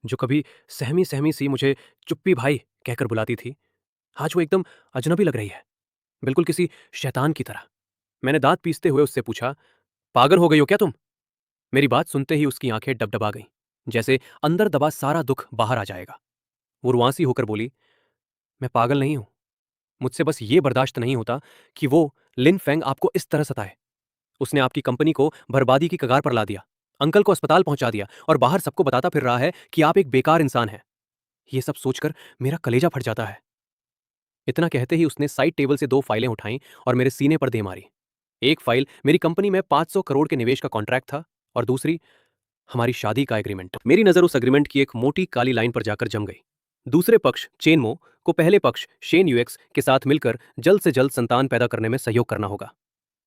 जो कभी सहमी-सहमी सी मुझे चुप्पी भाई कहकर बुलाती थी, आज वो एकदम अजनबी लग रही है, बिल्कुल किसी शैतान की तरह। मैंने दाँत पीसते हुए उससे पूछा, "पागल हो गई हो क्या तुम?" मेरी बात सुनते ही उसकी आंखें डबडबा गईं, जैसे अंदर दबा सारा दुख बाहर आ जाएगा। वो रुआंसी होकर बोली, "मैं पागल नहीं हूं। मुझसे बस ये बर्दाश्त नहीं होता कि वो लिन फेंग आपको इस तरह सताए। उसने आपकी कंपनी को बर्बादी की कगार पर ला दिया, अंकल को अस्पताल पहुंचा दिया और बाहर सबको बताता फिर रहा है कि आप एक बेकार इंसान हैं। ये सब सोचकर मेरा कलेजा फट जाता है।" इतना कहते ही उसने साइड टेबल से 2 फाइलें उठाईं और मेरे सीने पर दे मारी। एक फाइल मेरी कंपनी में 500 करोड़ के निवेश का कॉन्ट्रैक्ट था और दूसरी हमारी शादी का एग्रीमेंट। मेरी नजर उस एग्रीमेंट की एक मोटी काली लाइन पर जाकर जम गई। दूसरे पक्ष चेनमो को पहले पक्ष शेन यूएक्स के साथ मिलकर जल्द से जल्द संतान पैदा करने में सहयोग करना होगा।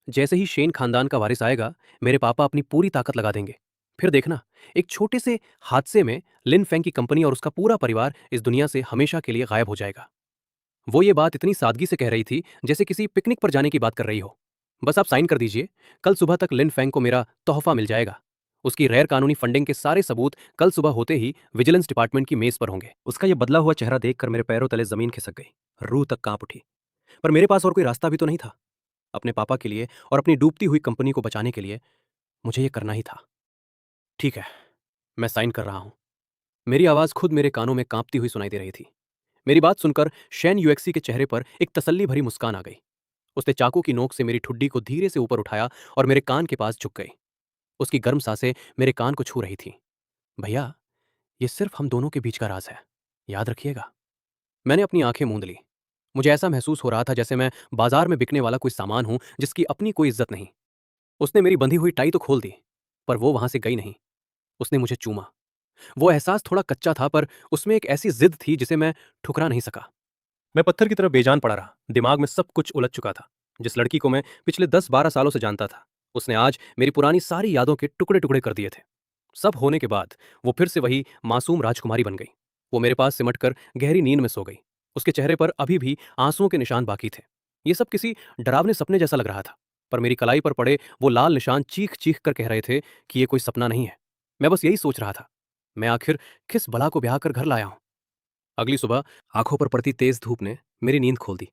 जैसे ही शेन खानदान का वारिस आएगा, मेरे पापा अपनी पूरी ताकत लगा देंगे। फिर देखना, एक छोटे से हादसे में लिन फेंग की कंपनी और उसका पूरा परिवार इस दुनिया से हमेशा के लिए गायब हो जाएगा। वो ये बात इतनी सादगी से कह रही थी जैसे किसी पिकनिक पर जाने की बात कर रही हो। बस आप साइन कर दीजिए, कल सुबह तक लिन फेंग को मेरा तोहफा मिल जाएगा। उसकी गैर कानूनी फंडिंग के सारे सबूत कल सुबह होते ही विजिलेंस डिपार्टमेंट की मेज पर होंगे। उसका यह बदला हुआ चेहरा देखकर मेरे पैरों तले जमीन खिसक गई, रूह तक कांप उठी। पर मेरे पास और कोई रास्ता भी तो नहीं था। अपने पापा के लिए और अपनी डूबती हुई कंपनी को बचाने के लिए मुझे ये करना ही था। ठीक है, मैं साइन कर रहा हूं। मेरी आवाज खुद मेरे कानों में कांपती हुई सुनाई दे रही थी। मेरी बात सुनकर शैन यूएक्सी के चेहरे पर एक तसल्ली भरी मुस्कान आ गई। उसने चाकू की नोक से मेरी ठुड्डी को धीरे से ऊपर उठाया और मेरे कान के पास झुक गई। उसकी गर्म सांसें मेरे कान को छू रही थीं। भैया, ये सिर्फ हम दोनों के बीच का राज है, याद रखिएगा। मैंने अपनी आंखें मूंद ली। मुझे ऐसा महसूस हो रहा था जैसे मैं बाजार में बिकने वाला कोई सामान हूं जिसकी अपनी कोई इज्जत नहीं। उसने मेरी बंधी हुई टाई तो खोल दी, पर वो वहां से गई नहीं। उसने मुझे चूमा। वो एहसास थोड़ा कच्चा था, पर उसमें एक ऐसी जिद थी जिसे मैं ठुकरा नहीं सका। मैं पत्थर की तरह बेजान पड़ा रहा। दिमाग में सब कुछ उलझ चुका था। जिस लड़की को मैं पिछले 10-12 सालों से जानता था, उसने आज मेरी पुरानी सारी यादों के टुकड़े टुकड़े कर दिए थे। सब होने के बाद वो फिर से वही मासूम राजकुमारी बन गई। वो मेरे पास सिमटकर गहरी नींद में सो गई। उसके चेहरे पर अभी भी आंसुओं के निशान बाकी थे। ये सब किसी डरावने सपने जैसा लग रहा था, पर मेरी कलाई पर पड़े वो लाल निशान चीख चीख कर कह रहे थे कि ये कोई सपना नहीं है। मैं बस यही सोच रहा था, मैं आखिर किस बला को ब्याह कर घर लाया हूं। अगली सुबह आंखों पर पड़ती तेज धूप ने मेरी नींद खोल दी।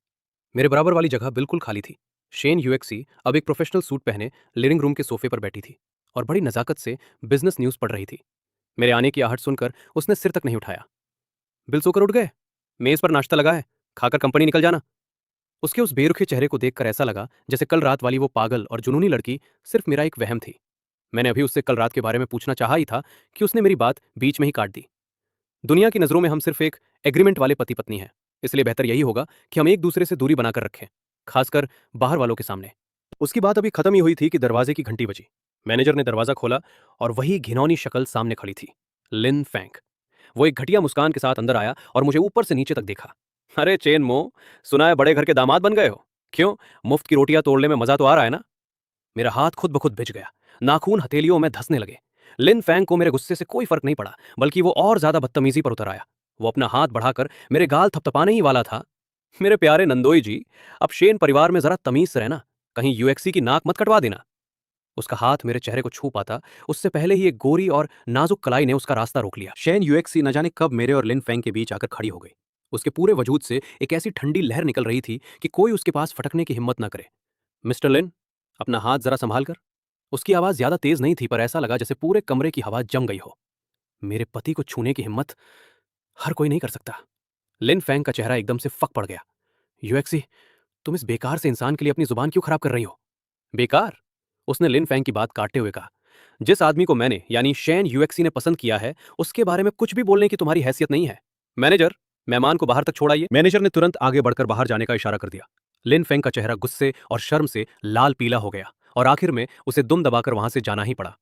मेरे बराबर वाली जगह बिल्कुल खाली थी। शेन यूएक्सी अब एक प्रोफेशनल सूट पहने लिविंग रूम के सोफे पर बैठी थी और बड़ी नजाकत से बिजनेस न्यूज पढ़ रही थी। मेरे आने की आहट सुनकर उसने सिर तक नहीं उठाया। बिल सोकर उठ गए? मेज पर नाश्ता लगा है, खाकर कंपनी निकल जाना। उसके उस बेरुखे चेहरे को देखकर ऐसा लगा जैसे कल रात वाली वो पागल और जुनूनी लड़की सिर्फ मेरा एक वहम थी। मैंने अभी उससे कल रात के बारे में पूछना चाहा ही था कि उसने मेरी बात बीच में ही काट दी। दुनिया की नज़रों में हम सिर्फ एक एग्रीमेंट वाले पति पत्नी हैं, इसलिए बेहतर यही होगा कि हम एक दूसरे से दूरी बनाकर रखें, खासकर बाहर वालों के सामने। उसकी बात अभी खत्म ही हुई थी कि दरवाजे की घंटी बजी। मैनेजर ने दरवाजा खोला और वही घिनौनी शक्ल सामने खड़ी थी, लिन फैंक। वो एक घटिया मुस्कान के साथ अंदर आया और मुझे ऊपर से नीचे तक देखा। अरे चेन मो, सुना है बड़े घर के दामाद बन गए हो? क्यों, मुफ्त की रोटियां तोड़ने में मजा तो आ रहा है ना? मेरा हाथ खुद ब खुद भिज गया। नाखून हथेलियों में धंसने लगे। लिन फैंग को मेरे गुस्से से कोई फर्क नहीं पड़ा, बल्कि वो और ज्यादा बदतमीजी पर उतर आया। वो अपना हाथ बढ़ाकर मेरे गाल थपथपाने ही वाला था। मेरे प्यारे नंदोई जी, अब शेन परिवार में जरा तमीज से रहना, कहीं यूएक्सी की नाक मत कटवा देना। उसका हाथ मेरे चेहरे को छू पाता, उससे पहले ही एक गोरी और नाजुक कलाई ने उसका रास्ता रोक लिया। शेन यूएक्सी न जाने कब मेरे और लिन फैंग के बीच आकर खड़ी हो गई। उसके पूरे वजूद से एक ऐसी ठंडी लहर निकल रही थी कि कोई उसके पास फटकने की हिम्मत न करे। मिस्टर लिन, अपना हाथ जरा संभाल कर। उसकी आवाज ज्यादा तेज नहीं थी, पर ऐसा लगा जैसे पूरे कमरे की हवा जम गई हो। मेरे पति को छूने की हिम्मत हर कोई नहीं कर सकता। लिन फैंग का चेहरा एकदम से फक पड़ गया। यूएक्सी, तुम इस बेकार से इंसान के लिए अपनी जुबान क्यों खराब कर रही हो? बेकार? उसने लिन फैंग की बात काटते हुए कहा। जिस आदमी को मैंने यानी शैन यूएक्सी ने पसंद किया है, उसके बारे में कुछ भी बोलने की तुम्हारी हैसियत नहीं है। मैनेजर, मेहमान को बाहर तक छोड़ाइए। मैनेजर ने तुरंत आगे बढ़कर बाहर जाने का इशारा कर दिया। लिन फेंग का चेहरा गुस्से और शर्म से लाल पीला हो गया और आखिर में उसे दुम दबाकर वहां से जाना ही पड़ा।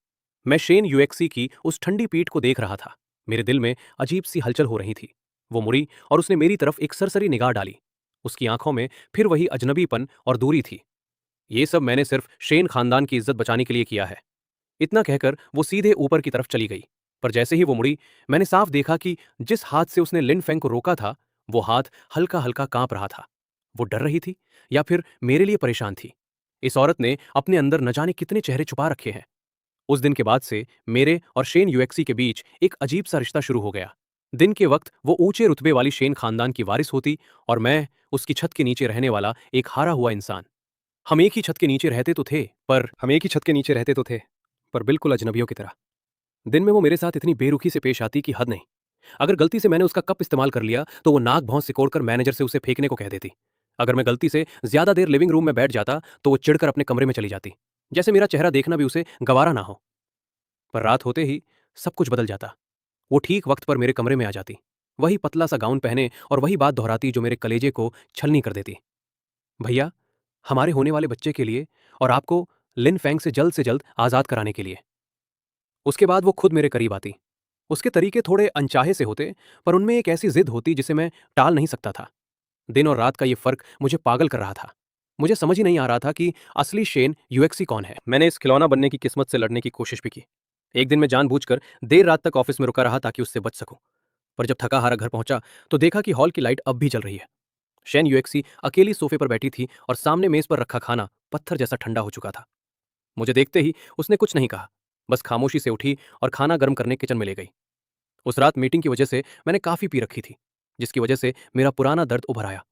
मैं शेन यूएक्सी की उस ठंडी पीठ को देख रहा था। मेरे दिल में अजीब सी हलचल हो रही थी। वो मुड़ी और उसने मेरी तरफ एक सरसरी निगाह डाली। उसकी आंखों में फिर वही अजनबीपन और दूरी थी। ये सब मैंने सिर्फ शेन खानदान की इज्जत बचाने के लिए किया है। इतना कहकर वो सीधे ऊपर की तरफ चली गई। पर जैसे ही वो मुड़ी, मैंने साफ देखा कि जिस हाथ से उसने लिन फेंग को रोका था, वो हाथ हल्का हल्का कांप रहा था। वो डर रही थी या फिर मेरे लिए परेशान थी। इस औरत ने अपने अंदर न जाने कितने चेहरे छुपा रखे हैं। उस दिन के बाद से मेरे और शेन यूएक्सी के बीच एक अजीब सा रिश्ता शुरू हो गया। दिन के वक्त वो ऊंचे रुतबे वाली शेन खानदान की वारिस होती और मैं उसकी छत के नीचे रहने वाला एक हारा हुआ इंसान। हम एक ही छत के नीचे रहते तो थे पर बिल्कुल अजनबियों की तरह। दिन में वो मेरे साथ इतनी बेरुखी से पेश आती कि हद नहीं। अगर गलती से मैंने उसका कप इस्तेमाल कर लिया तो वो नाक भौं सिकोड़कर मैनेजर से उसे फेंकने को कह देती। अगर मैं गलती से ज्यादा देर लिविंग रूम में बैठ जाता तो वो चिढ़कर अपने कमरे में चली जाती, जैसे मेरा चेहरा देखना भी उसे गवारा ना हो। पर रात होते ही सब कुछ बदल जाता। वो ठीक वक्त पर मेरे कमरे में आ जाती, वही पतला सा गाउन पहने और वही बात दोहराती जो मेरे कलेजे को छलनी कर देती। भैया, हमारे होने वाले बच्चे के लिए और आपको लिन फैंग से जल्द आजाद कराने के लिए। उसके बाद वो खुद मेरे करीब आती। उसके तरीके थोड़े अनचाहे से होते, पर उनमें एक ऐसी जिद होती जिसे मैं टाल नहीं सकता था। दिन और रात का ये फर्क मुझे पागल कर रहा था। मुझे समझ ही नहीं आ रहा था कि असली शेन यूएक्सी कौन है। मैंने इस खिलौना बनने की किस्मत से लड़ने की कोशिश भी की। एक दिन मैं जानबूझकर देर रात तक ऑफिस में रुका रहा ताकि उससे बच सकूं। पर जब थका हारा घर पहुंचा तो देखा कि हॉल की लाइट अब भी जल रही है। शेन यूएक्सी अकेली सोफे पर बैठी थी और सामने मेज पर रखा खाना पत्थर जैसा ठंडा हो चुका था। मुझे देखते ही उसने कुछ नहीं कहा, बस खामोशी से उठी और खाना गर्म करने किचन में ले गई। उस रात मीटिंग की वजह से मैंने काफी पी रखी थी, जिसकी वजह से मेरा पुराना दर्द उभर आया।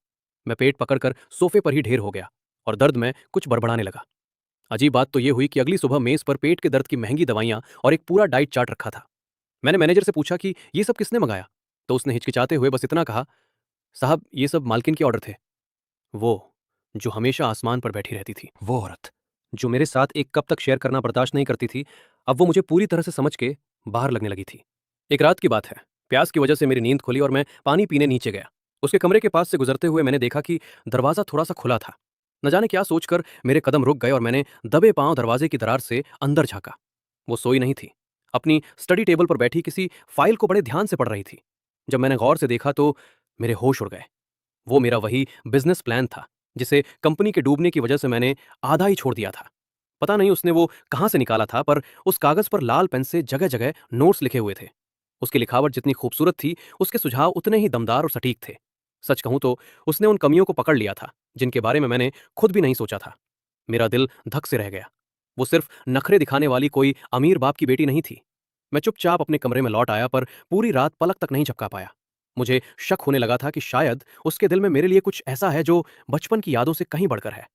मैं पेट पकड़कर सोफे पर ही ढेर हो गया और दर्द में कुछ बड़बड़ाने लगा। अजीब बात तो यह हुई कि अगली सुबह मेज पर पेट के दर्द की महंगी दवाइयां और एक पूरा डाइट चार्ट रखा था। मैंने मैनेजर से पूछा कि ये सब किसने मंगाया, तो उसने हिचकिचाते हुए बस इतना कहा, साहब ये सब मालकिन के ऑर्डर थे। वो जो हमेशा आसमान पर बैठी रहती थी, वो औरत जो मेरे साथ एक कप तक शेयर करना बर्दाश्त नहीं करती थी, अब वो मुझे पूरी तरह से समझ के बाहर लगने लगी थी। एक रात की बात है, प्यास की वजह से मेरी नींद खुली और मैं पानी पीने नीचे गया। उसके कमरे के पास से गुजरते हुए मैंने देखा कि दरवाजा थोड़ा सा खुला था। न जाने क्या सोचकर मेरे कदम रुक गए और मैंने दबे पांव दरवाजे की दरार से अंदर झांका। वो सोई नहीं थी, अपनी स्टडी टेबल पर बैठी किसी फाइल को बड़े ध्यान से पढ़ रही थी। जब मैंने गौर से देखा तो मेरे होश उड़ गए। वो मेरा वही बिजनेस प्लान था जिसे कंपनी के डूबने की वजह से मैंने आधा ही छोड़ दिया था। पता नहीं उसने वो कहां से निकाला था, पर उस कागज पर लाल पेन से जगह जगह नोट्स लिखे हुए थे। उसकी लिखावट जितनी खूबसूरत थी, उसके सुझाव उतने ही दमदार और सटीक थे। सच कहूं तो उसने उन कमियों को पकड़ लिया था जिनके बारे में मैंने खुद भी नहीं सोचा था। मेरा दिल धक से रह गया। वो सिर्फ नखरे दिखाने वाली कोई अमीर बाप की बेटी नहीं थी। मैं चुपचाप अपने कमरे में लौट आया, पर पूरी रात पलक तक नहीं झपका पाया। मुझे शक होने लगा था कि शायद उसके दिल में मेरे लिए कुछ ऐसा है जो बचपन की यादों से कहीं बढ़कर है।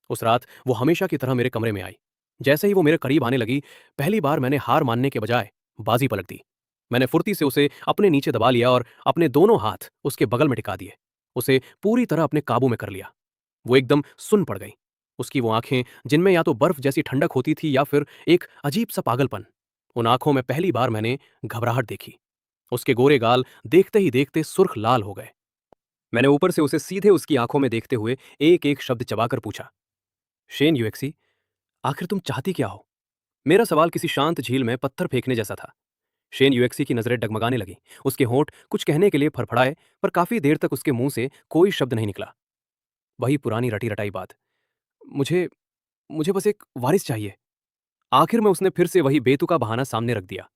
उस रात वो हमेशा की तरह मेरे कमरे में आई। जैसे ही वो मेरे करीब आने लगी, पहली बार मैंने हार मानने के बजाय बाजी पलट दी। मैंने फुर्ती से उसे अपने नीचे दबा लिया और अपने दोनों हाथ उसके बगल में टिका दिए। उसे पूरी तरह अपने काबू में कर लिया। वो एकदम सुन पड़ गई। उसकी वो आंखें जिनमें या तो बर्फ जैसी ठंडक होती थी या फिर एक अजीब सा पागलपन। उन आंखों में पहली बार मैंने घबराहट देखी। उसके गोरे गाल देखते ही देखते सुर्ख लाल हो गए। मैंने ऊपर से उसे सीधे उसकी आंखों में देखते हुए एक एक शब्द चबाकर पूछा, शेन यूएक्सी, आखिर तुम चाहती क्या हो? मेरा सवाल किसी शांत झील में पत्थर फेंकने जैसा था। शेन यूएक्सी की नजरें डगमगाने लगी। उसके होंठ कुछ कहने के लिए फड़फड़ाए, पर काफी देर तक उसके मुंह से कोई शब्द नहीं निकला। वही पुरानी रटी रटाई बात, मुझे मुझे बस एक वारिस चाहिए। आखिर में उसने फिर से वही बेतुका बहाना सामने रख दिया।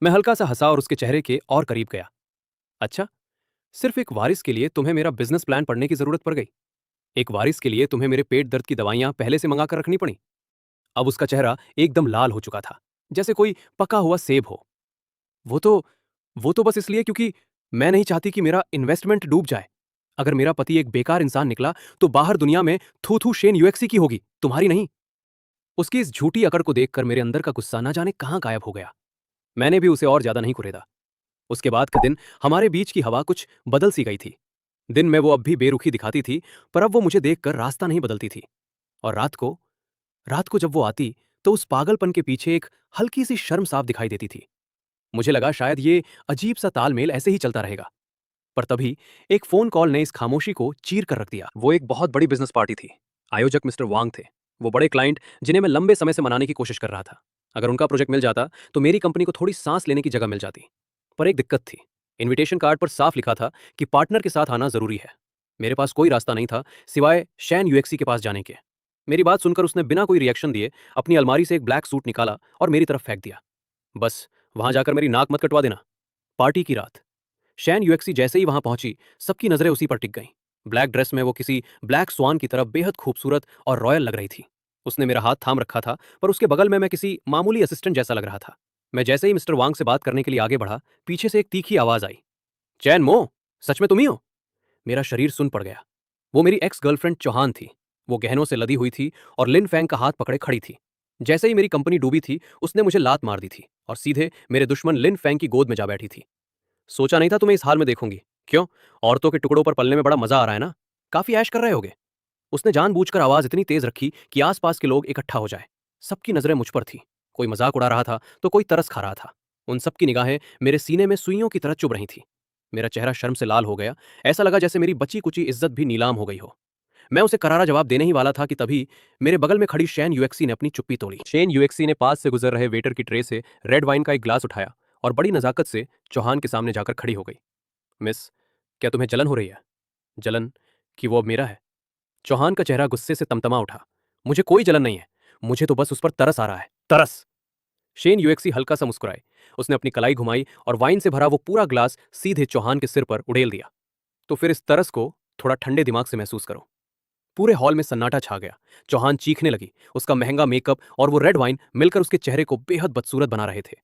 मैं हल्का सा हंसा और उसके चेहरे के और करीब गया। अच्छा, सिर्फ एक वारिस के लिए तुम्हें मेरा बिजनेस प्लान पढ़ने की जरूरत पड़ गई? एक वारिस के लिए तुम्हें मेरे पेट दर्द की दवाइयां पहले से मंगाकर रखनी पड़ी? अब उसका चेहरा एकदम लाल हो चुका था, जैसे कोई पका हुआ सेब हो। वो तो वो तो बस इसलिए क्योंकि मैं नहीं चाहती कि मेरा इन्वेस्टमेंट डूब जाए। अगर मेरा पति एक बेकार इंसान निकला तो बाहर दुनिया में थू थू शेन यूएक्सी की होगी, तुम्हारी नहीं। उसकी इस झूठी अकड़ को देखकर मेरे अंदर का गुस्सा ना जाने कहां गायब हो गया। मैंने भी उसे और ज्यादा नहीं कुरेदा। उसके बाद के दिन हमारे बीच की हवा कुछ बदल सी गई थी। दिन में वो अब भी बेरुखी दिखाती थी, पर अब वो मुझे देखकर रास्ता नहीं बदलती थी। और रात को जब वो आती तो उस पागलपन के पीछे एक हल्की सी शर्म साफ दिखाई देती थी। मुझे लगा शायद ये अजीब सा तालमेल ऐसे ही चलता रहेगा। पर तभी एक फोन कॉल ने इस खामोशी को चीर कर रख दिया। वो एक बहुत बड़ी बिजनेस पार्टी थी। आयोजक मिस्टर वांग थे। वो बड़े क्लाइंट जिन्हें मैं लंबे समय से मनाने की कोशिश कर रहा था। अगर उनका प्रोजेक्ट मिल जाता तो मेरी कंपनी को थोड़ी सांस लेने की जगह मिल जाती। पर एक दिक्कत थी। इनविटेशन कार्ड पर साफ लिखा था कि पार्टनर के साथ आना जरूरी है। मेरे पास कोई रास्ता नहीं था सिवाय शैन यूएक्सी के पास जाने के। मेरी बात सुनकर उसने बिना कोई रिएक्शन दिए अपनी अलमारी से एक ब्लैक सूट निकाला और मेरी तरफ फेंक दिया। बस वहां जाकर मेरी नाक मत कटवा देना। पार्टी की रात। शैन यूएक्सी जैसे ही वहां पहुंची, सबकी नजरें उसी पर टिक गईं। ब्लैक ड्रेस में वो किसी ब्लैक स्वान की तरह बेहद खूबसूरत और रॉयल लग रही थी। उसने मेरा हाथ थाम रखा था, पर उसके बगल में मैं किसी मामूली असिस्टेंट जैसा लग रहा था। मैं जैसे ही मिस्टर वांग से बात करने के लिए आगे बढ़ा, पीछे से एक तीखी आवाज आई, चैन मो, सच में तुम ही हो? मेरा शरीर सुन पड़ गया। वो मेरी एक्स गर्लफ्रेंड चौहान थी। वो गहनों से लदी हुई थी और लिन फैंग का हाथ पकड़े खड़ी थी। जैसे ही मेरी कंपनी डूबी थी, उसने मुझे लात मार दी थी और सीधे मेरे दुश्मन लिन फैंग की गोद में जा बैठी थी। सोचा नहीं था तुम्हें इस हाल में देखूंगी। क्यों? औरतों के टुकड़ों पर पलने में बड़ा मजा आ रहा है ना? काफी ऐश कर रहे होगे। उसने जानबूझकर आवाज इतनी तेज रखी कि आसपास के लोग इकट्ठा हो जाए। सबकी नजरें मुझ पर थी। कोई मजाक उड़ा रहा था तो कोई तरस खा रहा था। उन सबकी निगाहें मेरे सीने में सुइयों की तरह चुभ रही थी। मेरा चेहरा शर्म से लाल हो गया। ऐसा लगा जैसे मेरी बची कुची इज्जत भी नीलाम हो गई हो। मैं उसे करारा जवाब देने ही वाला था कि तभी मेरे बगल में खड़ी शेन यूएक्सी ने अपनी चुप्पी तोड़ी। शेन यूएक्सी ने पास से गुजर रहे वेटर की ट्रे से रेड वाइन का एक ग्लास उठाया और बड़ी नजाकत से चौहान के सामने जाकर खड़ी हो गई। मिस, क्या तुम्हें जलन हो रही है? जलन कि वो अब मेरा है? चौहान का चेहरा गुस्से से तमतमा उठा। मुझे कोई जलन नहीं है, मुझे तो बस उस पर तरस आ रहा है, तरस। शेन यूएक्सी हल्का सा मुस्कुराए। उसने अपनी कलाई घुमाई और वाइन से भरा वो पूरा ग्लास सीधे चौहान के सिर पर उड़ेल दिया। तो फिर इस तरस को थोड़ा ठंडे दिमाग से महसूस करो। पूरे हॉल में सन्नाटा छा गया। चौहान चीखने लगी। उसका महंगा मेकअप और वो रेड वाइन मिलकर उसके चेहरे को बेहद बदसूरत बना रहे थे।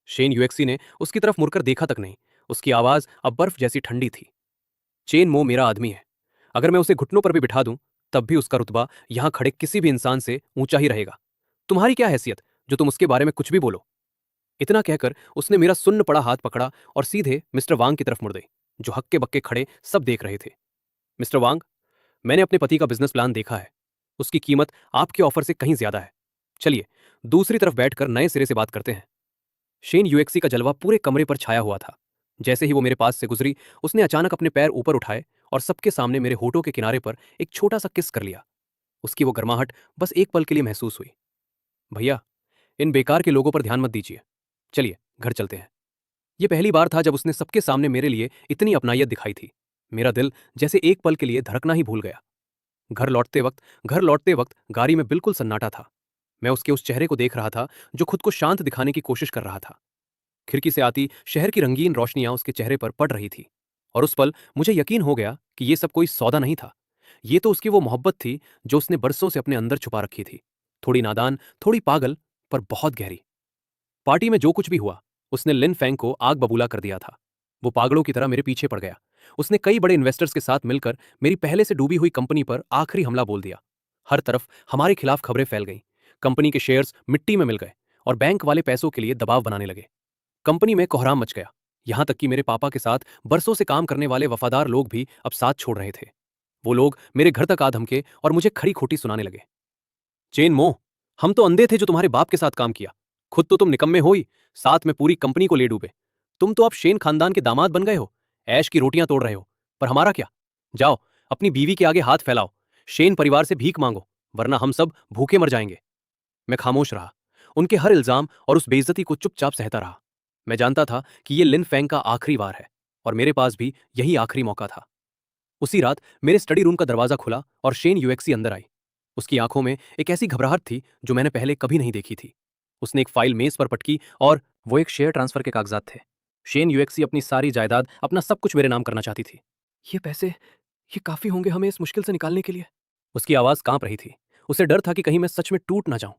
शेन यूएक्सी ने उसकी तरफ मुड़कर देखा तक नहीं। उसकी आवाज अब बर्फ जैसी ठंडी थी। चेन मो मेरा आदमी है। अगर मैं उसे घुटनों पर भी बिठा दूं, तब भी उसका रुतबा यहां खड़े किसी भी इंसान से ऊंचा ही रहेगा। तुम्हारी क्या हैसियत जो तुम उसके बारे में कुछ भी बोलो? इतना कहकर उसने मेरा सुन्न पड़ा हाथ पकड़ा और सीधे मिस्टर वांग की तरफ मुड़ गई, जो हक्के बक्के खड़े सब देख रहे थे। मिस्टर वांग, मैंने अपने पति का बिजनेस प्लान देखा है। उसकी कीमत आपके ऑफर से कहीं ज्यादा है। चलिए, दूसरी तरफ बैठकर नए सिरे से बात करते हैं। शेन यूएक्सी का जलवा पूरे कमरे पर छाया हुआ था। जैसे ही वो मेरे पास से गुजरी, उसने अचानक अपने पैर ऊपर उठाए और सबके सामने मेरे होठों के किनारे पर एक छोटा सा किस कर लिया। उसकी वो गर्माहट बस एक पल के लिए महसूस हुई। भैया, इन बेकार के लोगों पर ध्यान मत दीजिए। चलिए, घर चलते हैं। ये पहली बार था जब उसने सबके सामने मेरे लिए इतनी अपनायत दिखाई थी। मेरा दिल जैसे एक पल के लिए धड़कना ही भूल गया। घर लौटते वक्त गाड़ी में बिल्कुल सन्नाटा था। मैं उसके उस चेहरे को देख रहा था जो खुद को शांत दिखाने की कोशिश कर रहा था। खिड़की से आती शहर की रंगीन रोशनियां उसके चेहरे पर पड़ रही थी। और उस पल मुझे यकीन हो गया कि ये सब कोई सौदा नहीं था। ये तो उसकी वो मोहब्बत थी जो उसने बरसों से अपने अंदर छुपा रखी थी। थोड़ी नादान, थोड़ी पागल, पर बहुत गहरी। पार्टी में जो कुछ भी हुआ, उसने लिन फैंग को आग बबूला कर दिया था। वो पागलों की तरह मेरे पीछे पड़ गया। उसने कई बड़े इन्वेस्टर्स के साथ मिलकर मेरी पहले से डूबी हुई कंपनी पर आखिरी हमला बोल दिया। हर तरफ हमारे खिलाफ खबरें फैल गईं। कंपनी के शेयर्स मिट्टी में मिल गए और बैंक वाले पैसों के लिए दबाव बनाने लगे। कंपनी में कोहराम मच गया। यहां तक कि मेरे पापा के साथ बरसों से काम करने वाले वफादार लोग भी अब साथ छोड़ रहे थे। वो लोग मेरे घर तक आ धमके और मुझे खरी खोटी सुनाने लगे। चेन मो, हम तो अंधे थे जो तुम्हारे बाप के साथ काम किया। खुद तो तुम निकम्मे हो ही, साथ में पूरी कंपनी को ले डूबे। तुम तो अब शेन खानदान के दामाद बन गए हो। ऐश की रोटियां तोड़ रहे हो। पर हमारा क्या? जाओ, अपनी बीवी के आगे हाथ फैलाओ। शेन परिवार से भीख मांगो, वरना हम सब भूखे मर जाएंगे। मैं खामोश रहा। उनके हर इल्जाम और उस बेइज्जती को चुपचाप सहता रहा। मैं जानता था कि ये लिन फैंग का आखिरी वार है और मेरे पास भी यही आखिरी मौका था। उसी रात मेरे स्टडी रूम का दरवाजा खुला और शेन यूएक्सी अंदर आई। उसकी आंखों में एक ऐसी घबराहट थी जो मैंने पहले कभी नहीं देखी थी। उसने एक फाइल मेज पर पटकी और वो एक शेयर ट्रांसफर के कागजात थे। शेन यूएक्सी अपनी सारी जायदाद, अपना सब कुछ मेरे नाम करना चाहती थी। ये पैसे, ये काफी होंगे हमें इस मुश्किल से निकालने के लिए। उसकी आवाज कांप रही थी। उसे डर था कि कहीं मैं सच में टूट ना जाऊं।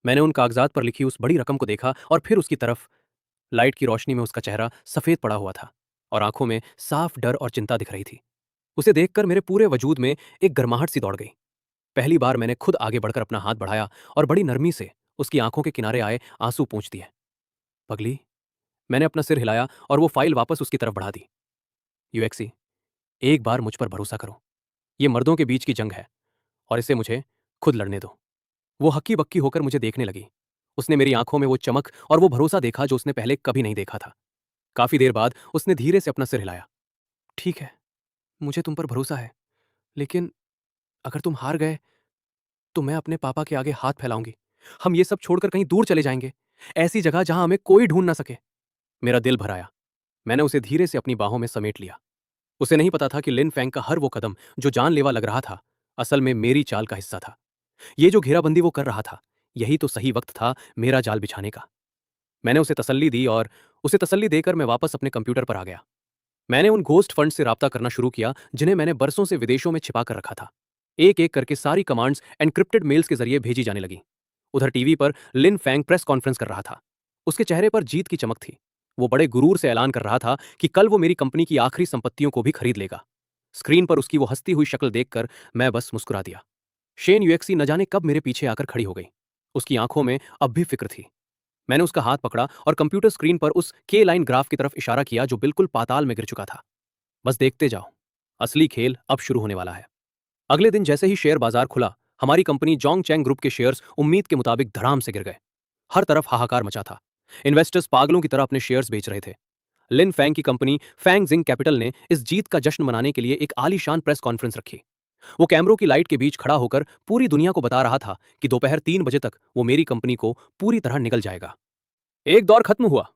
मैंने उन कागजात पर लिखी उस बड़ी रकम को देखा और फिर उसकी तरफ। लाइट की रोशनी में उसका चेहरा सफेद पड़ा हुआ था और आंखों में साफ डर और चिंता दिख रही थी। उसे देखकर मेरे पूरे वजूद में एक गर्माहट सी दौड़ गई। पहली बार मैंने खुद आगे बढ़कर अपना हाथ बढ़ाया और बड़ी नरमी से उसकी आंखों के किनारे आए आंसू पोंछ दिए। पगली, मैंने अपना सिर हिलाया और वो फाइल वापस उसकी तरफ बढ़ा दी। यूएक्सी, एक बार मुझ पर भरोसा करो। ये मर्दों के बीच की जंग है और इसे मुझे खुद लड़ने दो। वो हक्की बक्की होकर मुझे देखने लगी। उसने मेरी आंखों में वो चमक और वो भरोसा देखा जो उसने पहले कभी नहीं देखा था। काफी देर बाद उसने धीरे से अपना सिर हिलाया। ठीक है, मुझे तुम पर भरोसा है, लेकिन अगर तुम हार गए तो मैं अपने पापा के आगे हाथ फैलाऊंगी। हम ये सब छोड़कर कहीं दूर चले जाएंगे, ऐसी जगह जहां हमें कोई ढूंढ ना सके। मेरा दिल भर आया। मैंने उसे धीरे से अपनी बाहों में समेट लिया। उसे नहीं पता था कि लिन फैंग का हर वो कदम जो जानलेवा लग रहा था, असल में मेरी चाल का हिस्सा था। ये जो घेराबंदी वो कर रहा था, यही तो सही वक्त था मेरा जाल बिछाने का। मैंने उसे तसल्ली दी और उसे तसल्ली देकर मैं वापस अपने कंप्यूटर पर आ गया। मैंने उन घोस्ट फंड से राब्ता करना शुरू किया जिन्हें मैंने बरसों से विदेशों में छिपा कर रखा था। एक एक करके सारी कमांड्स एनक्रिप्टेड मेल्स के जरिए भेजी जाने लगी। उधर टीवी पर लिन फैंग प्रेस कॉन्फ्रेंस कर रहा था। उसके चेहरे पर जीत की चमक थी। वो बड़े गुरूर से ऐलान कर रहा था कि कल वो मेरी कंपनी की आखिरी संपत्तियों को भी खरीद लेगा। स्क्रीन पर उसकी वो हंसती हुई शक्ल देखकर मैं बस मुस्कुरा दिया। शेन यूएक्सी न जाने कब मेरे पीछे आकर खड़ी हो गई। उसकी आंखों में अब भी फिक्र थी। मैंने उसका हाथ पकड़ा और कंप्यूटर स्क्रीन पर उस के लाइन ग्राफ की तरफ इशारा किया जो बिल्कुल पाताल में गिर चुका था। बस देखते जाओ, असली खेल अब शुरू होने वाला है। अगले दिन जैसे ही शेयर बाजार खुला, हमारी कंपनी जोंग चैंग ग्रुप के शेयर्स उम्मीद के मुताबिक धड़ाम से गिर गए। हर तरफ हाहाकार मचा था। इन्वेस्टर्स पागलों की तरह अपने शेयर्स बेच रहे थे। लिन फैंग की कंपनी फैंग जिंग कैपिटल ने इस जीत का जश्न मनाने के लिए एक आलीशान प्रेस कॉन्फ्रेंस रखी। वो कैमरों की लाइट के बीच खड़ा होकर पूरी दुनिया को बता रहा था कि दोपहर 3 बजे तक वो मेरी कंपनी को पूरी तरह निगल जाएगा। एक दौर खत्म हुआ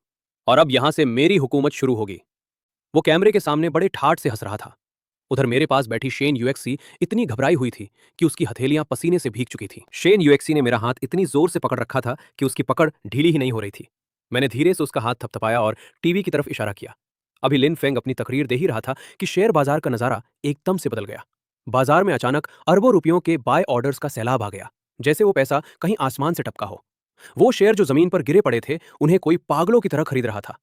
और अब यहां से मेरी हुकूमत शुरू होगी। वो कैमरे के सामने बड़े ठाठ से हंस रहा था। उधर मेरे पास बैठी शेन यूएक्सी इतनी घबराई हुई थी कि उसकी हथेलियां पसीने से भीग चुकी थीं। शेन यूएक्सी ने मेरा हाथ इतनी जोर से पकड़ रखा था कि उसकी पकड़ ढीली ही नहीं हो रही थी। मैंने धीरे से उसका हाथ थपथपाया और टीवी की तरफ इशारा किया। अभी लिन फेंग अपनी तकरीर दे ही रहा था कि शेयर बाजार का नजारा एकदम से बदल गया। बाजार में अचानक अरबों रुपयों के बाय ऑर्डर्स का सैलाब आ गया, जैसे वो पैसा कहीं आसमान से टपका हो। वो शेयर जो जमीन पर गिरे पड़े थे, उन्हें कोई पागलों की तरह खरीद रहा था।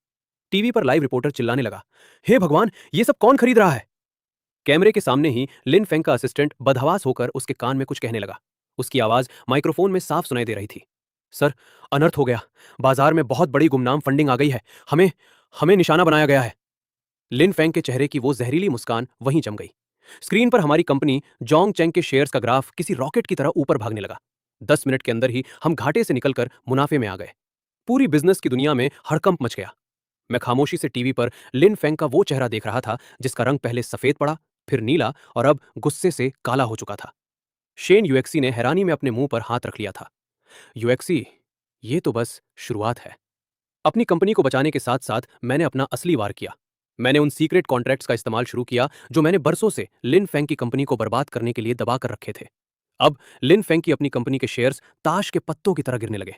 टीवी पर लाइव रिपोर्टर चिल्लाने लगा, हे भगवान, ये सब कौन खरीद रहा है? कैमरे के सामने ही लिन फेंग का असिस्टेंट बदहवास होकर उसके कान में कुछ कहने लगा। उसकी आवाज माइक्रोफोन में साफ सुनाई दे रही थी। सर, अनर्थ हो गया। बाजार में बहुत बड़ी गुमनाम फंडिंग आ गई है। हमें हमें निशाना बनाया गया है। लिन फेंग के चेहरे की वो जहरीली मुस्कान वहीं जम गई। स्क्रीन पर हमारी कंपनी जोंग चेंग के शेयर्स का ग्राफ किसी रॉकेट की तरह ऊपर भागने लगा। 10 मिनट के अंदर ही हम घाटे से निकलकर मुनाफे में आ गए। पूरी बिजनेस की दुनिया में हड़कंप मच गया। मैं खामोशी से टीवी पर लिन फेंग का वो चेहरा देख रहा था जिसका रंग पहले सफेद पड़ा, फिर नीला और अब गुस्से से काला हो चुका था। शेन यूएक्सी ने हैरानी में अपने मुंह पर हाथ रख लिया था। यूएक्सी, ये तो बस शुरुआत है। अपनी कंपनी को बचाने के साथ साथ मैंने अपना असली वार किया। मैंने उन सीक्रेट कॉन्ट्रैक्ट्स का इस्तेमाल शुरू किया जो मैंने बरसों से लिन फेंग की कंपनी को बर्बाद करने के लिए दबा कर रखे थे। अब लिन फेंग की अपनी कंपनी के शेयर्स ताश के पत्तों की तरह गिरने लगे।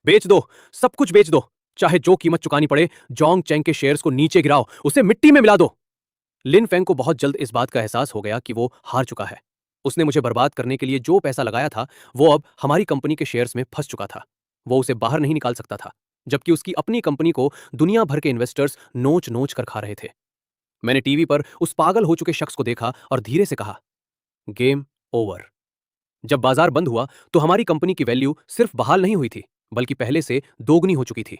बेच दो, सब कुछ बेच दो, चाहे जो कीमत चुकानी पड़े। जोंग चेंग के शेयर्स को नीचे गिराओ, उसे मिट्टी में मिला दो। लिन फेंग को बहुत जल्द इस बात का एहसास हो गया कि वो हार चुका है। उसने मुझे बर्बाद करने के लिए जो पैसा लगाया था, वो अब हमारी कंपनी के शेयर्स में फंस चुका था। वो उसे बाहर नहीं निकाल सकता था, जबकि उसकी अपनी कंपनी को दुनिया भर के इन्वेस्टर्स नोच नोच कर खा रहे थे। मैंने टीवी पर उस पागल हो चुके शख्स को देखा और धीरे से कहा, गेम ओवर। जब बाजार बंद हुआ तो हमारी कंपनी की वैल्यू सिर्फ बहाल नहीं हुई थी, बल्कि पहले से दोगुनी हो चुकी थी।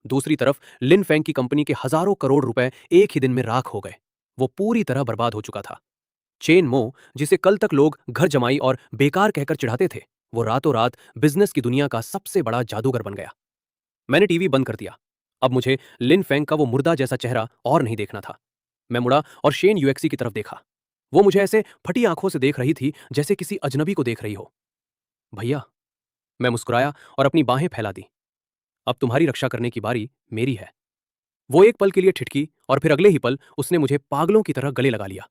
दूसरी तरफ लिन फेंग की कंपनी के हजारों करोड़ रुपए एक ही दिन में राख हो गए। वो पूरी तरह बर्बाद हो चुका था। चेन मो, जिसे कल तक लोग घर जमाई और बेकार कहकर चिढ़ाते थे, वो रातों रात बिजनेस की दुनिया का सबसे बड़ा जादूगर बन गया। मैंने टीवी बंद कर दिया। अब मुझे लिन फेंग का वो मुर्दा जैसा चेहरा और नहीं देखना था। मैं मुड़ा और शेन यूएक्सी की तरफ देखा। वो मुझे ऐसे फटी आंखों से देख रही थी जैसे किसी अजनबी को देख रही हो। भैया, मैं मुस्कुराया और अपनी बाहें फैला दी। अब तुम्हारी रक्षा करने की बारी मेरी है। वो एक पल के लिए ठिठकी और फिर अगले ही पल उसने मुझे पागलों की तरह गले लगा लिया।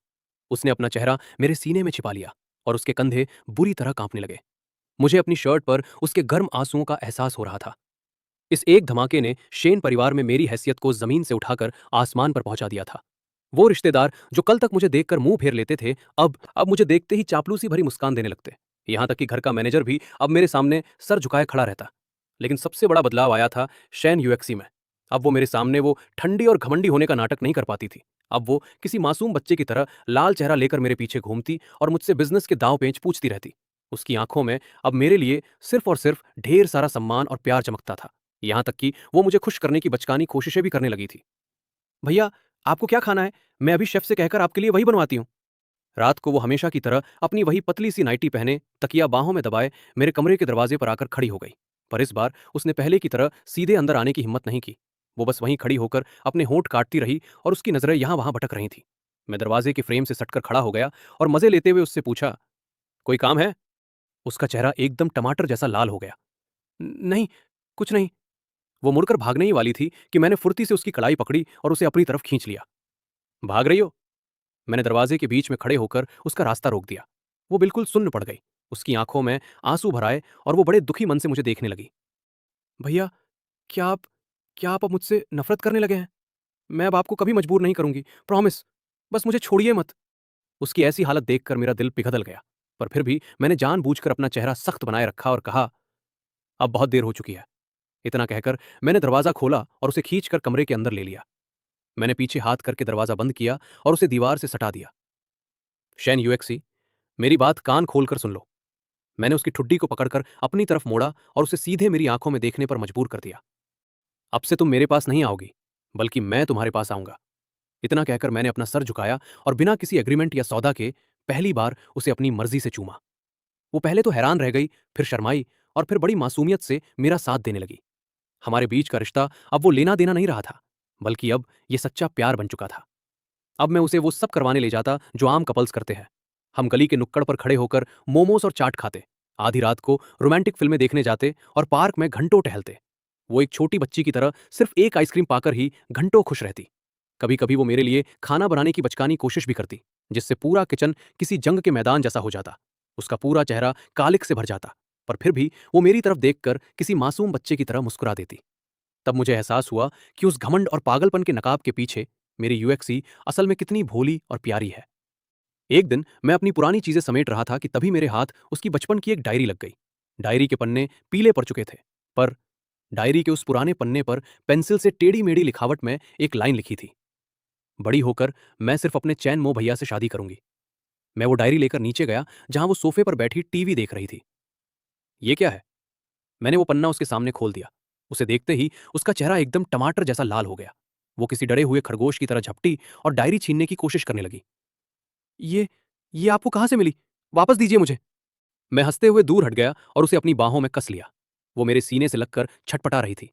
उसने अपना चेहरा मेरे सीने में छिपा लिया और उसके कंधे बुरी तरह कांपने लगे। मुझे अपनी शर्ट पर उसके गर्म आंसुओं का एहसास हो रहा था। इस एक धमाके ने शेन परिवार में मेरी हैसियत को जमीन से उठाकर आसमान पर पहुंचा दिया था। वो रिश्तेदार जो कल तक मुझे देखकर मुंह फेर लेते थे, अब मुझे देखते ही चापलूसी भरी मुस्कान देने लगते। यहां तक कि घर का मैनेजर भी अब मेरे सामने सर झुकाए खड़ा रहता। लेकिन सबसे बड़ा बदलाव आया था शैन यूएक्सी में। अब वो मेरे सामने वो ठंडी और घमंडी होने का नाटक नहीं कर पाती थी। अब वो किसी मासूम बच्चे की तरह लाल चेहरा लेकर मेरे पीछे घूमती और मुझसे बिजनेस के दांव पेच पूछती रहती। उसकी आंखों में अब मेरे लिए सिर्फ और सिर्फ ढेर सारा सम्मान और प्यार चमकता था। यहां तक कि वो मुझे खुश करने की बचकानी कोशिशें भी करने लगी थी। भैया, आपको क्या खाना है? मैं अभी शेफ से कहकर आपके लिए वही बनवाती हूँ। रात को वो हमेशा की तरह अपनी वही पतली सी नाइटी पहने, तकिया बाहों में दबाए मेरे कमरे के दरवाजे पर आकर खड़ी हो गई। पर इस बार उसने पहले की तरह सीधे अंदर आने की हिम्मत नहीं की। वो बस वहीं खड़ी होकर अपने होंठ काटती रही और उसकी नजरें यहां वहां भटक रही थीं। मैं दरवाजे के फ्रेम से सटकर खड़ा हो गया और मजे लेते हुए उससे पूछा, कोई काम है? उसका चेहरा एकदम टमाटर जैसा लाल हो गया। नहीं, कुछ नहीं। वो मुड़कर भागने ही वाली थी कि मैंने फुर्ती से उसकी कलाई पकड़ी और उसे अपनी तरफ खींच लिया। भाग रही हो? मैंने दरवाजे के बीच में खड़े होकर उसका रास्ता रोक दिया। वो बिल्कुल सुन्न पड़ गई। उसकी आंखों में आंसू भर आए और वो बड़े दुखी मन से मुझे देखने लगी। भैया, क्या आप क्या आप अब मुझसे नफरत करने लगे हैं? मैं अब आपको कभी मजबूर नहीं करूंगी, प्रॉमिस। बस मुझे छोड़िए मत। उसकी ऐसी हालत देखकर मेरा दिल पिघल गया। पर फिर भी मैंने जानबूझकर अपना चेहरा सख्त बनाए रखा और कहा, अब बहुत देर हो चुकी है। इतना कहकर मैंने दरवाजा खोला और उसे खींचकर कमरे के अंदर ले लिया। मैंने पीछे हाथ करके दरवाजा बंद किया और उसे दीवार से सटा दिया। शैन यूएक्सी, मेरी बात कान खोलकर सुन लो। मैंने उसकी ठुड्डी को पकड़कर अपनी तरफ मोड़ा और उसे सीधे मेरी आंखों में देखने पर मजबूर कर दिया। अब से तुम मेरे पास नहीं आओगी, बल्कि मैं तुम्हारे पास आऊंगा। इतना कहकर मैंने अपना सर झुकाया और बिना किसी एग्रीमेंट या सौदा के पहली बार उसे अपनी मर्जी से चूमा। वो पहले तो हैरान रह गई, फिर शर्माई और फिर बड़ी मासूमियत से मेरा साथ देने लगी। हमारे बीच का रिश्ता अब वो लेना देना नहीं रहा था, बल्कि अब ये सच्चा प्यार बन चुका था। अब मैं उसे वो सब करवाने ले जाता जो आम कपल्स करते हैं। हम गली के नुक्कड़ पर खड़े होकर मोमोज और चाट खाते, आधी रात को रोमांटिक फिल्में देखने जाते और पार्क में घंटों टहलते। वो एक छोटी बच्ची की तरह सिर्फ एक आइसक्रीम पाकर ही घंटों खुश रहती। कभी कभी वो मेरे लिए खाना बनाने की बचकानी कोशिश भी करती, जिससे पूरा किचन किसी जंग के मैदान जैसा हो जाता। उसका पूरा चेहरा कालिक से भर जाता, पर फिर भी वो मेरी तरफ देखकर किसी मासूम बच्चे की तरह मुस्कुरा देती। तब मुझे एहसास हुआ कि उस घमंड और पागलपन के नकाब के पीछे मेरी यूएक्सी असल में कितनी भोली और प्यारी है। एक दिन मैं अपनी पुरानी चीजें समेट रहा था कि तभी मेरे हाथ उसकी बचपन की एक डायरी लग गई। डायरी के पन्ने पीले पड़ चुके थे, पर डायरी के उस पुराने पन्ने पर पेंसिल से टेढ़ी मेढ़ी लिखावट में एक लाइन लिखी थी, बड़ी होकर मैं सिर्फ अपने चैन मो भैया से शादी करूंगी। मैं वो डायरी लेकर नीचे गया, जहां वो सोफे पर बैठी टीवी देख रही थी। ये क्या है? मैंने वो पन्ना उसके सामने खोल दिया। उसे देखते ही उसका चेहरा एकदम टमाटर जैसा लाल हो गया। वो किसी डरे हुए खरगोश की तरह झपटी और डायरी छीनने की कोशिश करने लगी। ये ये आपको कहां से मिली? वापस दीजिए मुझे। मैं हंसते हुए दूर हट गया और उसे अपनी बाहों में कस लिया। वो मेरे सीने से लगकर छटपटा रही थी।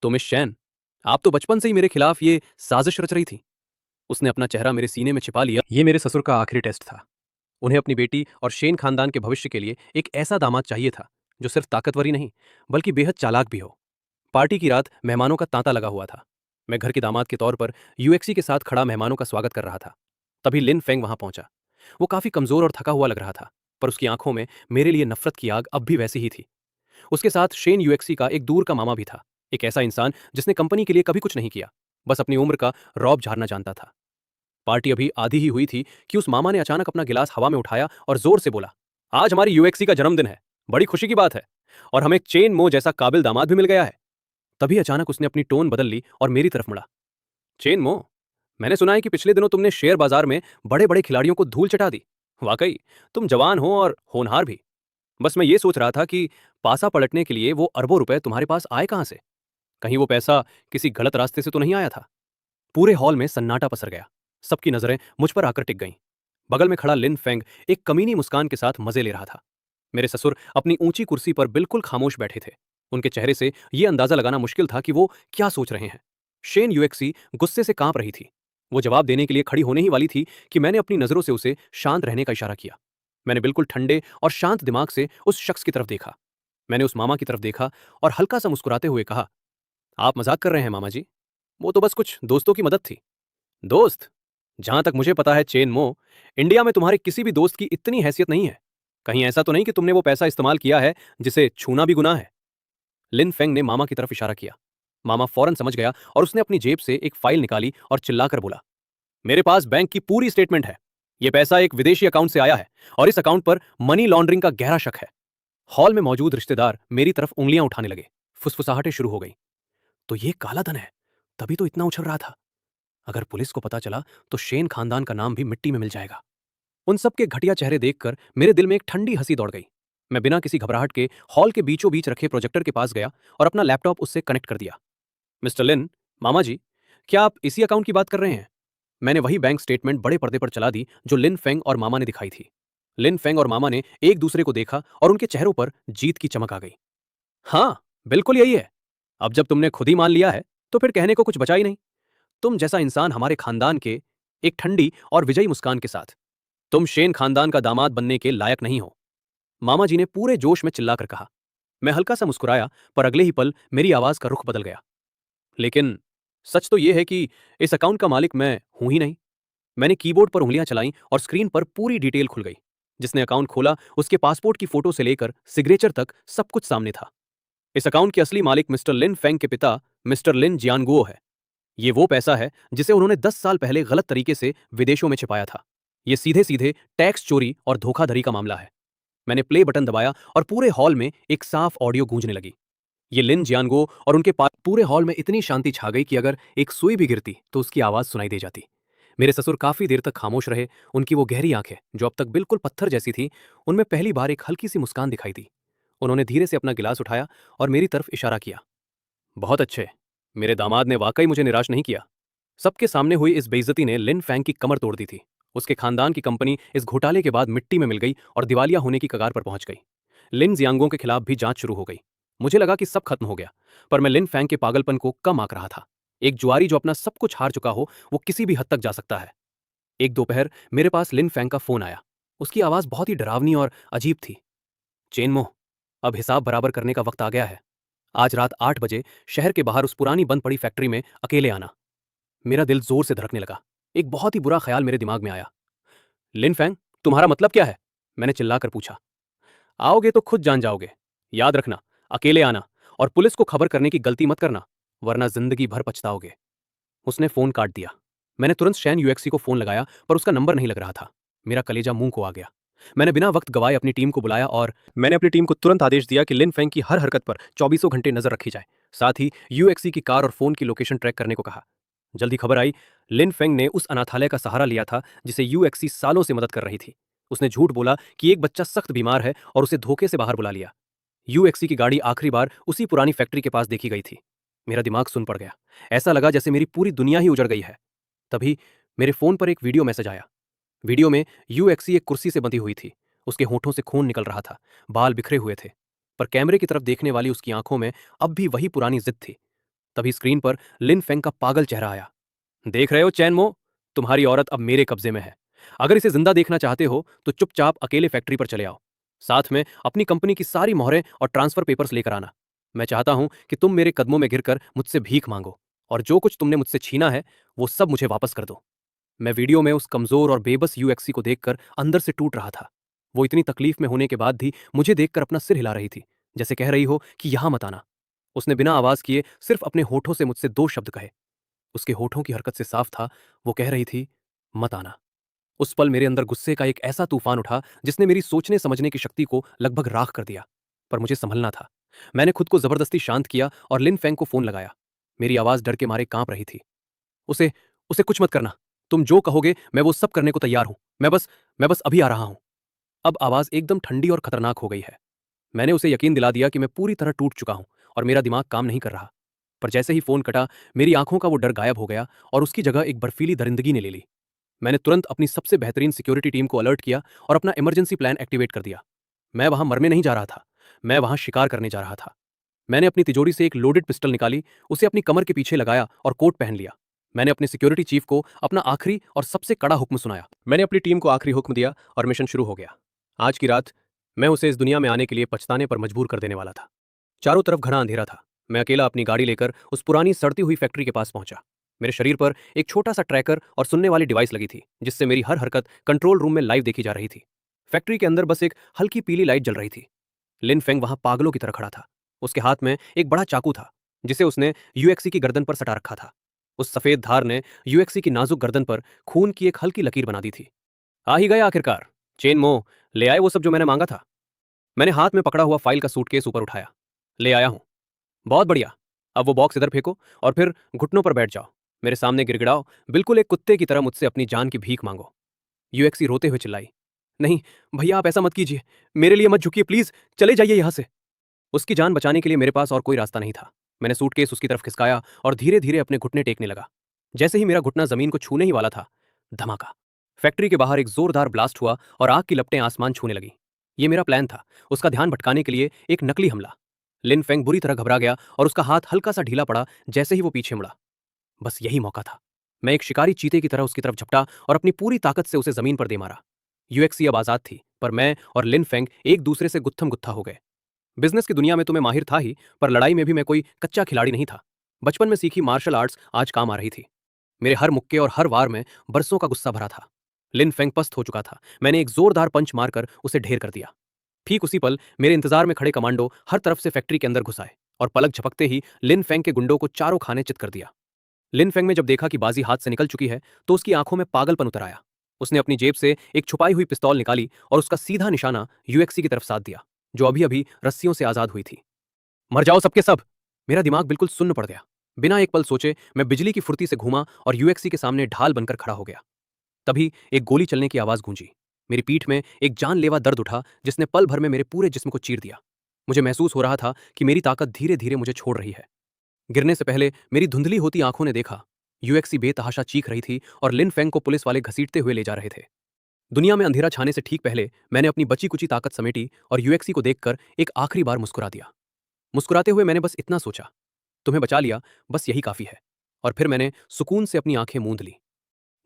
तो मिस शैन, आप तो बचपन से ही मेरे खिलाफ ये साजिश रच रही थी। उसने अपना चेहरा मेरे सीने में छिपा लिया। ये मेरे ससुर का आखिरी टेस्ट था। उन्हें अपनी बेटी और शेन खानदान के भविष्य के लिए एक ऐसा दामाद चाहिए था जो सिर्फ ताकतवर ही नहीं, बल्कि बेहद चालाक भी हो। पार्टी की रात मेहमानों का तांता लगा हुआ था। मैं घर के दामाद के तौर पर यूएक्सी के साथ खड़ा मेहमानों का स्वागत कर रहा था। तभी लिन फेंग वहां पहुंचा। वो काफी कमजोर और थका हुआ लग रहा था, पर उसकी आंखों में मेरे लिए नफरत की आग अब भी वैसी ही थी। उसके साथ शेन यूएक्सी का एक दूर का मामा भी था, एक ऐसा इंसान जिसने कंपनी के लिए कभी कुछ नहीं किया, बस अपनी उम्र का रौब झाड़ना जानता था। पार्टी अभी आधी ही हुई थी कि उस मामा ने अचानक अपना गिलास हवा में उठाया और जोर से बोला, आज हमारी यूएक्सी का जन्मदिन है, बड़ी खुशी की बात है, और हमें चेन मो जैसा काबिल दामाद भी मिल गया है। तभी अचानक उसने अपनी टोन बदल ली और मेरी तरफ मुड़ा। चेन मो, मैंने सुना है कि पिछले दिनों तुमने शेयर बाजार में बड़े बड़े खिलाड़ियों को धूल चटा दी। वाकई तुम जवान हो और होनहार भी। बस मैं ये सोच रहा था कि पासा पलटने के लिए वो अरबों रुपए तुम्हारे पास आए कहां से? कहीं वो पैसा किसी गलत रास्ते से तो नहीं आया था? पूरे हॉल में सन्नाटा पसर गया। सबकी नजरें मुझ पर आकर टिक गईं। बगल में खड़ा लिन फेंग एक कमीनी मुस्कान के साथ मजे ले रहा था। मेरे ससुर अपनी ऊंची कुर्सी पर बिल्कुल खामोश बैठे थे। उनके चेहरे से यह अंदाजा लगाना मुश्किल था कि वो क्या सोच रहे हैं। शेन यूएक्सी गुस्से से कांप रही थी। वो जवाब देने के लिए खड़ी होने ही वाली थी कि मैंने अपनी नजरों से उसे शांत रहने का इशारा किया। मैंने बिल्कुल ठंडे और शांत दिमाग से उस शख्स की तरफ देखा। मैंने उस मामा की तरफ देखा और हल्का सा मुस्कुराते हुए कहा, आप मजाक कर रहे हैं मामा जी, वो तो बस कुछ दोस्तों की मदद थी। दोस्त? जहां तक मुझे पता है चेन मो, इंडिया में तुम्हारे किसी भी दोस्त की इतनी हैसियत नहीं है। कहीं ऐसा तो नहीं कि तुमने वो पैसा इस्तेमाल किया है जिसे छूना भी गुनाह है? लिन फेंग ने मामा की तरफ इशारा किया। मामा फौरन समझ गया और उसने अपनी जेब से एक फाइल निकाली और चिल्लाकर बोला, मेरे पास बैंक की पूरी स्टेटमेंट है। यह पैसा एक विदेशी अकाउंट से आया है और इस अकाउंट पर मनी लॉन्ड्रिंग का गहरा शक है। हॉल में मौजूद रिश्तेदार मेरी तरफ उंगलियां उठाने लगे। फुसफुसाहटें शुरू हो गई। तो ये काला धन है, तभी तो इतना उछल रहा था। अगर पुलिस को पता चला तो शेन खानदान का नाम भी मिट्टी में मिल जाएगा। उन सब के घटिया चेहरे देखकर मेरे दिल में एक ठंडी हंसी दौड़ गई। मैं बिना किसी घबराहट के हॉल के बीचों बीच रखे प्रोजेक्टर के पास गया और अपना लैपटॉप उससे कनेक्ट कर दिया। मिस्टर लिन, मामा जी, क्या आप इसी अकाउंट की बात कर रहे हैं? मैंने वही बैंक स्टेटमेंट बड़े पर्दे पर चला दी जो लिन फेंग और मामा ने दिखाई थी। लिन फेंग और मामा ने एक दूसरे को देखा और उनके चेहरों पर जीत की चमक आ गई। हाँ, बिल्कुल यही है। अब जब तुमने खुद ही मान लिया है तो फिर कहने को कुछ बचा ही नहीं। तुम जैसा इंसान हमारे खानदान के, एक ठंडी और विजयी मुस्कान के साथ, तुम शेन खानदान का दामाद बनने के लायक नहीं हो, मामा जी ने पूरे जोश में चिल्लाकर कहा। मैं हल्का सा मुस्कुराया, पर अगले ही पल मेरी आवाज का रुख बदल गया। लेकिन सच तो यह है कि इस अकाउंट का मालिक मैं हूं ही नहीं। मैंने कीबोर्ड पर उंगलियां चलाईं और स्क्रीन पर पूरी डिटेल खुल गई। जिसने अकाउंट खोला उसके पासपोर्ट की फोटो से लेकर सिग्नेचर तक सब कुछ सामने था। इस अकाउंट के असली मालिक मिस्टर लिन फेंग के पिता मिस्टर लिन जियानगुओ है। ये वो पैसा है जिसे उन्होंने 10 साल पहले गलत तरीके से विदेशों में छिपाया था। ये सीधे सीधे टैक्स चोरी और धोखाधड़ी का मामला है। मैंने प्ले बटन दबाया और पूरे हॉल में एक साफ ऑडियो गूंजने लगी। ये लिन जियांगो और उनके पास। पूरे हॉल में इतनी शांति छा गई कि अगर एक सुई भी गिरती तो उसकी आवाज सुनाई दे जाती। मेरे ससुर काफी देर तक खामोश रहे। उनकी वो गहरी आंखें जो अब तक बिल्कुल पत्थर जैसी थी, उनमें पहली बार एक हल्की सी मुस्कान दिखाई दी। उन्होंने धीरे से अपना गिलास उठाया और मेरी तरफ इशारा किया। बहुत अच्छे। मेरे दामाद ने वाकई मुझे निराश नहीं किया। सबके सामने हुई इस बेइज्जती ने लिन फैंग की कमर तोड़ दी थी। उसके खानदान की कंपनी इस घोटाले के बाद मिट्टी में मिल गई और दिवालिया होने की कगार पर पहुंच गई। लिन जियांगों के खिलाफ भी जांच शुरू हो गई। मुझे लगा कि सब खत्म हो गया, पर मैं लिन फैंग के पागलपन को कम आंक रहा था। एक जुआरी जो अपना सब कुछ हार चुका हो, वो किसी भी हद तक जा सकता है। एक दोपहर मेरे पास लिन फैंग का फोन आया। उसकी आवाज बहुत ही डरावनी और अजीब थी। चेनमो, अब हिसाब बराबर करने का वक्त आ गया है। आज रात 8 बजे शहर के बाहर उस पुरानी बंद पड़ी फैक्ट्री में अकेले आना। मेरा दिल जोर से धड़कने लगा। एक बहुत ही बुरा ख्याल मेरे दिमाग में आया। लिन फैंग, तुम्हारा मतलब क्या है? मैंने चिल्लाकर पूछा। आओगे तो खुद जान जाओगे। याद रखना, अकेले आना और पुलिस को खबर करने की गलती मत करना, वरना जिंदगी भर पछताओगे। उसने फोन काट दिया। मैंने तुरंत शैन यूएक्सी को फोन लगाया, पर उसका नंबर नहीं लग रहा था। मेरा कलेजा मुंह को आ गया। मैंने बिना वक्त गवाए अपनी टीम को बुलाया और मैंने अपनी टीम को तुरंत आदेश दिया कि लिन फैंग की हर हरकत पर चौबीसों घंटे नजर रखी जाए। साथ ही यूएक्सी की कार और फोन की लोकेशन ट्रैक करने को कहा। जल्दी खबर आई, लिन फेंग ने उस अनाथालय का सहारा लिया था जिसे यूएक्सी सालों से मदद कर रही थी। उसने झूठ बोला कि एक बच्चा सख्त बीमार है और उसे धोखे से बाहर बुला लिया। यूएक्सी की गाड़ी आखिरी बार उसी पुरानी फैक्ट्री के पास देखी गई थी। मेरा दिमाग सुन पड़ गया। ऐसा लगा जैसे मेरी पूरी दुनिया ही उजड़ गई है। तभी मेरे फोन पर एक वीडियो मैसेज आया। वीडियो में यूएक्सी एक कुर्सी से बंधी हुई थी। उसके होठों से खून निकल रहा था, बाल बिखरे हुए थे, पर कैमरे की तरफ देखने वाली उसकी आंखों में अब भी वही पुरानी जिद थी। तभी स्क्रीन पर लिन फेंग का पागल चेहरा आया। देख रहे हो चैनमो, तुम्हारी औरत अब मेरे कब्जे में है। अगर इसे जिंदा देखना चाहते हो तो चुपचाप अकेले फैक्ट्री पर चले आओ। साथ में अपनी कंपनी की सारी मोहरें और ट्रांसफर पेपर्स लेकर आना। मैं चाहता हूं कि तुम मेरे कदमों में गिरकर मुझसे भीख मांगो और जो कुछ तुमने मुझसे छीना है वो सब मुझे वापस कर दो। मैं वीडियो में उस कमजोर और बेबस यूएक्सी को देखकर अंदर से टूट रहा था। वो इतनी तकलीफ में होने के बाद भी मुझे देखकर अपना सिर हिला रही थी, जैसे कह रही हो कि यहां मत आना। उसने बिना आवाज किए सिर्फ अपने होठों से मुझसे दो शब्द कहे। उसके होठों की हरकत से साफ था, वो कह रही थी, मत आना। उस पल मेरे अंदर गुस्से का एक ऐसा तूफान उठा जिसने मेरी सोचने समझने की शक्ति को लगभग राख कर दिया। पर मुझे संभलना था। मैंने खुद को जबरदस्ती शांत किया और लिन फेंग को फोन लगाया। मेरी आवाज डर के मारे कांप रही थी। उसे उसे कुछ मत करना। तुम जो कहोगे मैं वो सब करने को तैयार हूं। मैं बस अभी आ रहा हूं। अब आवाज एकदम ठंडी और खतरनाक हो गई है। मैंने उसे यकीन दिला दिया कि मैं पूरी तरह टूट चुका हूं और मेरा दिमाग काम नहीं कर रहा। पर जैसे ही फोन कटा, मेरी आंखों का वो डर गायब हो गया और उसकी जगह एक बर्फीली दरिंदगी ने ले ली। मैंने तुरंत अपनी सबसे बेहतरीन सिक्योरिटी टीम को अलर्ट किया और अपना इमरजेंसी प्लान एक्टिवेट कर दिया। मैं वहां मरने नहीं जा रहा था, मैं वहां शिकार करने जा रहा था। मैंने अपनी तिजोरी से एक लोडेड पिस्टल निकाली, उसे अपनी कमर के पीछे लगाया और कोट पहन लिया। मैंने अपने सिक्योरिटी चीफ को अपना आखिरी और सबसे कड़ा हुक्म सुनाया। मैंने अपनी टीम को आखिरी हुक्म दिया और मिशन शुरू हो गया। आज की रात मैं उसे इस दुनिया में आने के लिए पछताने पर मजबूर कर देने वाला था। चारों तरफ घना अंधेरा था। मैं अकेला अपनी गाड़ी लेकर उस पुरानी सड़ती हुई फैक्ट्री के पास पहुंचा। मेरे शरीर पर एक छोटा सा ट्रैकर और सुनने वाली डिवाइस लगी थी, जिससे मेरी हर हरकत कंट्रोल रूम में लाइव देखी जा रही थी। फैक्ट्री के अंदर बस एक हल्की पीली लाइट जल रही थी। लिन फेंग वहां पागलों की तरह खड़ा था। उसके हाथ में एक बड़ा चाकू था, जिसे उसने यूएक्सी की गर्दन पर सटा रखा था। उस सफेद धार ने यूएक्सी की नाजुक गर्दन पर खून की एक हल्की लकीर बना दी थी। आ ही गया आखिरकार। चेन मो, ले आए वो सब जो मैंने मांगा था। मैंने हाथ में पकड़ा हुआ फाइल का सूटकेस ऊपर उठाया। ले आया हूं। बहुत बढ़िया। अब वो बॉक्स इधर फेंको और फिर घुटनों पर बैठ जाओ। मेरे सामने गिड़गिड़ाओ, बिल्कुल एक कुत्ते की तरह मुझसे अपनी जान की भीख मांगो। यूएक्सी रोते हुए चिल्लाई, नहीं भैया, आप ऐसा मत कीजिए। मेरे लिए मत झुकिए प्लीज, चले जाइए यहां से। उसकी जान बचाने के लिए मेरे पास और कोई रास्ता नहीं था। मैंने सूटकेस उसकी तरफ खिसकाया और धीरे धीरे अपने घुटने टेकने लगा। जैसे ही मेरा घुटना जमीन को छूने ही वाला था, धमाका। फैक्ट्री के बाहर एक जोरदार ब्लास्ट हुआ और आग की लपटें आसमान छूने लगी। ये मेरा प्लान था, उसका ध्यान भटकाने के लिए एक नकली हमला। लिन फेंग बुरी तरह घबरा गया और उसका हाथ हल्का सा ढीला पड़ा जैसे ही वो पीछे मुड़ा। बस यही मौका था। मैं एक शिकारी चीते की तरह उसकी तरफ झपटा और अपनी पूरी ताकत से उसे जमीन पर दे मारा। यूएक्सी अब आजाद थी, पर मैं और लिन फेंग एक दूसरे से गुत्थम गुत्था हो गए। बिजनेस की दुनिया में तो मैं माहिर था ही, पर लड़ाई में भी मैं कोई कच्चा खिलाड़ी नहीं था। बचपन में सीखी मार्शल आर्ट्स आज काम आ रही थी। मेरे हर मुक्के और हर वार में बरसों का गुस्सा भरा था। लिन फेंग पस्त हो चुका था। मैंने एक जोरदार पंच मारकर उसे ढेर कर दिया। ठीक उसी पल मेरे इंतजार में खड़े कमांडो हर तरफ से फैक्ट्री के अंदर घुस आए और पलक झपकते ही लिन फेंग के गुंडों को चारों खाने चित कर दिया। लिन फेंग ने जब देखा कि बाजी हाथ से निकल चुकी है, तो उसकी आंखों में पागलपन उतर आया। उसने अपनी जेब से एक छुपाई हुई पिस्तौल निकाली और उसका सीधा निशाना यूएक्सी की तरफ साध दिया, जो अभी अभी रस्सियों से आजाद हुई थी। मर जाओ सबके सब! मेरा दिमाग बिल्कुल सुन्न पड़ गया। बिना एक पल सोचे मैं बिजली की फुर्ती से घूमा और यूएक्सी के सामने ढाल बनकर खड़ा हो गया। तभी एक गोली चलने की आवाज गूंजी। मेरी पीठ में एक जानलेवा दर्द उठा जिसने पल भर में मेरे पूरे जिस्म को चीर दिया। मुझे महसूस हो रहा था कि मेरी ताकत धीरे धीरे मुझे छोड़ रही है। गिरने से पहले मेरी धुंधली होती आंखों ने देखा, यूएक्सी बेतहाशा चीख रही थी और लिन फेंग को पुलिस वाले घसीटते हुए ले जा रहे थे। दुनिया में अंधेरा छाने से ठीक पहले मैंने अपनी बची कुची ताकत समेटी और यूएक्सी को देखकर एक आखिरी बार मुस्कुरा दिया। मुस्कुराते हुए मैंने बस इतना सोचा, तुम्हें बचा लिया, बस यही काफी है। और फिर मैंने सुकून से अपनी आंखें मूंद ली।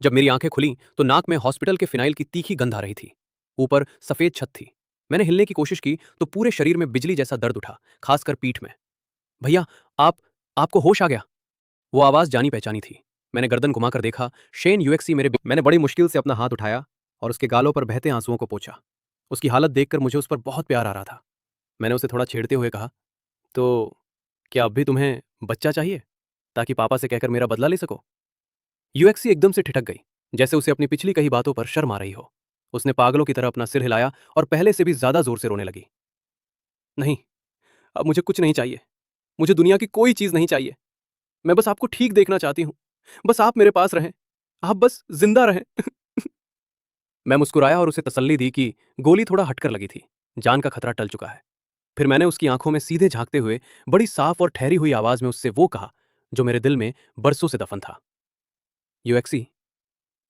जब मेरी आंखें खुली तो नाक में हॉस्पिटल के फिनाइल की तीखी गंध आ रही थी। ऊपर सफेद छत थी। मैंने हिलने की कोशिश की तो पूरे शरीर में बिजली जैसा दर्द उठा, खासकर पीठ में। भैया, आप आपको होश आ गया? वो आवाज जानी पहचानी थी। मैंने गर्दन घुमाकर देखा, शेन यूएक्सी मैंने बड़ी मुश्किल से अपना हाथ उठाया और उसके गालों पर बहते आंसुओं को पोंछा। उसकी हालत देखकर मुझे उस पर बहुत प्यार आ रहा था। मैंने उसे थोड़ा छेड़ते हुए कहा, तो क्या अब भी तुम्हें बच्चा चाहिए, ताकि पापा से कहकर मेरा बदला ले सको? यूएक्सी एकदम से ठिठक गई, जैसे उसे अपनी पिछली कही बातों पर शर्म आ रही हो। उसने पागलों की तरह अपना सिर हिलाया और पहले से भी ज्यादा जोर से रोने लगी। नहीं, अब मुझे कुछ नहीं चाहिए। मुझे दुनिया की कोई चीज नहीं चाहिए। मैं बस आपको ठीक देखना चाहती हूँ। बस आप मेरे पास रहें। आप बस जिंदा रहें। मैं मुस्कुराया और उसे तसल्ली दी कि गोली थोड़ा हटकर लगी थी, जान का खतरा टल चुका है। फिर मैंने उसकी आंखों में सीधे झांकते हुए बड़ी साफ और ठहरी हुई आवाज में उससे वो कहा जो मेरे दिल में बरसों से दफन था। यूएक्सी,